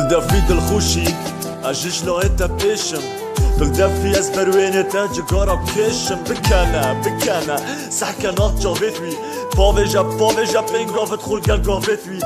دافي الخوشي اجيش لو انت بيشم دافي اسبرويني تاج قرا بكشم بكانا سحكا نات جافتوي بافيجا بينغا فتخل قال قافتوي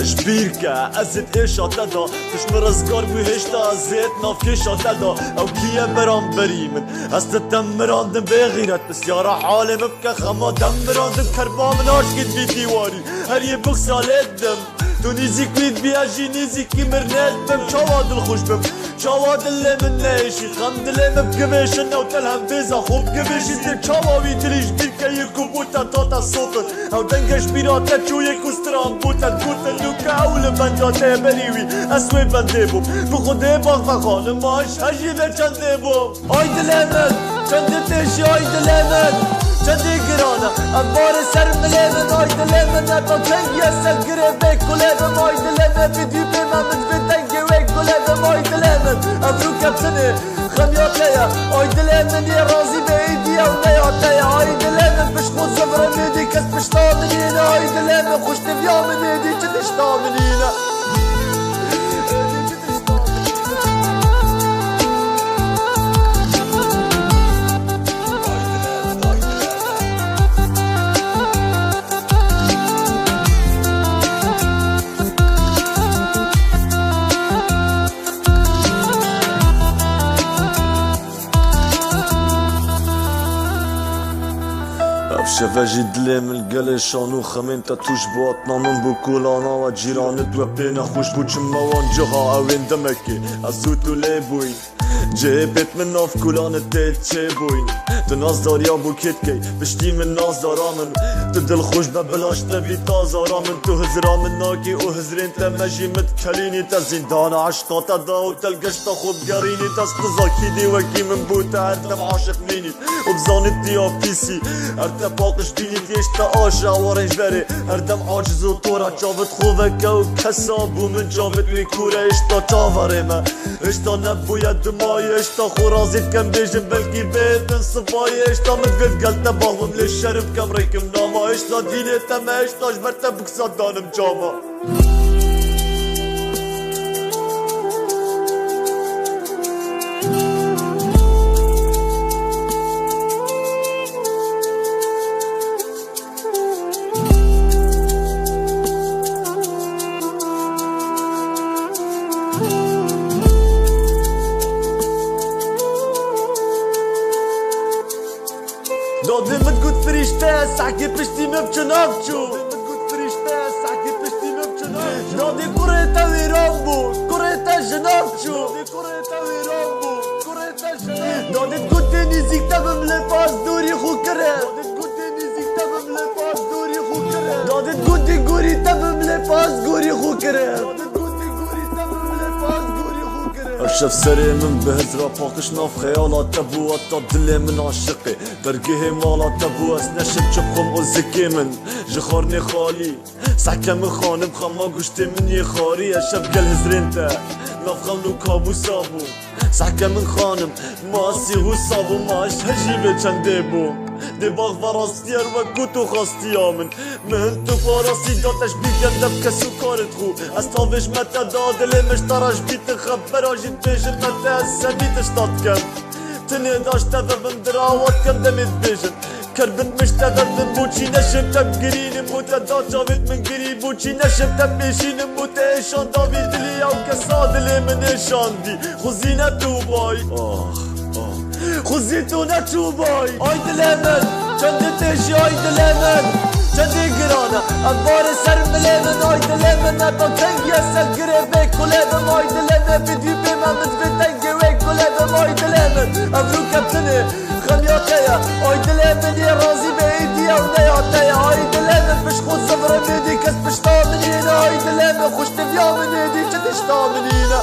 جبيركا ازت ايش عتدا فش مرزقار وهشتا زيت نافكيش عتدا او كيا مرام بريمن است دمران دم بغيرت بس يارا حالي مبكا خما دمران دم كربا من عشقت في ديواري هر يبقس على الدم تو نيزيك بيت بياجي نيزيك مرنات بم شواد الخوش بم شواد اللي من نايشي خمد اللي مبقبش انو تلهم بيزا خوب قبش يزيك شواوي تليش بيركا يركب بوتا توتا صوتر او دنگش بيراتا چو يكو سترام بوتا بوتا لوكا اول بنجا تبريوي اسوي بندبو بخوده باق فخانم باش هجي بچندبو آي دلمن چند تشي آي دلمن چندی گرانه انبار سر ملیمن آی دلمن نبا کنگی اصل گره به کلمن آی دلمن ویدیو به من مدبتنگی و کلمن آی دلمن افرو کبتنه خمیاتیا آی دلمن یه رازی به ایدیا و نیاتیا آی دلمن پش خود زفره میدی کس پشتامنینه آی دلمن خوش تبیامنیدی چه دشتامنینه شفاجي دلم القلشان وخمين تاتوش بوطنا من بوكولانا وجيران توبينا خوش بوچما وانجها اوين دمكي ازوتو ليبوين جيبت من ناف كولان التيت چيبوين تناز داريا بوكيتكي بشتين من ناز دارامن تدل خوش ببلاش تبي تازارامن تو هزرامن ناكي وهزرين تمجي متكليني تزيندان عشقاتا داو تلقشتا خود قريني تستزاكي دي وكي من بوتا عدلم عاشق ميني وبزانت دي افيسي ارتب باقش ديني تيشتا آشا ورنج بري هردم عاجز و طورا جاوت خوفكا و كسابو من جاوت ويكورا اشتا جاوري ما اشتا نبويا دماي اشتا خورازيت كم بيجن بلكي بيت من صفاي اشتا مدفت قلتا باهم للشرف كم ريكم ناما اشتا ديني تما اشتا جبرتا بكسا دانم جاما دادي متقود فريشتا ساكي بشتي مبچنابچو متقود فريشتا ساكي بشتي مبچنابچو دادي كوريتا ويرامبو كوريتا جنابچو دادي كوريتا ويرامبو كوريتا جنابچو دادي تقود نيزيك تبم لفاز دوري خو كره دادي تقود نيزيك تبم لفاز دوري خو كره دادي تقود غوري تبم لفاز غوري خو كره اشرف سري من بهزرة باقش ناف خيالات تبو اتا دلي من عشقي برقيه مالا تبو اسنشب چبخم و زكي من جخارني خالي سحكا من خانم خما گوشتي من يخاري اشرف قل هزرين تا ناف خملو كابو سابو سحكا من خانم ماسي هو سابو ماش هجي بچنده بو دي باغ فراستير وكوتو خاستيامن من تو فاراسي داتش بيكن دبكا سكارت خو استافش متى دادلي مشترش بيت خبر اجي بيجن متى السميت اشتات كم تني داش تفهم دراوات كم دمت بيجن كربنت مش تفهم بوچي نشم تبقرين موتا دا جاوت من قري بوچي نشم تبشين موتا ايشان داوي دلي او كسادلي من ايشان دي خوزينة دوباي خوزيتو نچو باي آي دلمن چند تشي آي دلمن چندي گرانه انبار سر مليمن آي دلمن نبا کنگي اصل گره به کلمن آي دلمن فيديو به من مدبتنگي و کلمن آي دلمن افرو كبتنه خمياتيا آي دلمن يا رازي به ايديا و نياتيا آي دلمن پش خود زفره ميدي كس پشتامنينه آي دلمن خوش تبيامنيدي چه دشتامنينه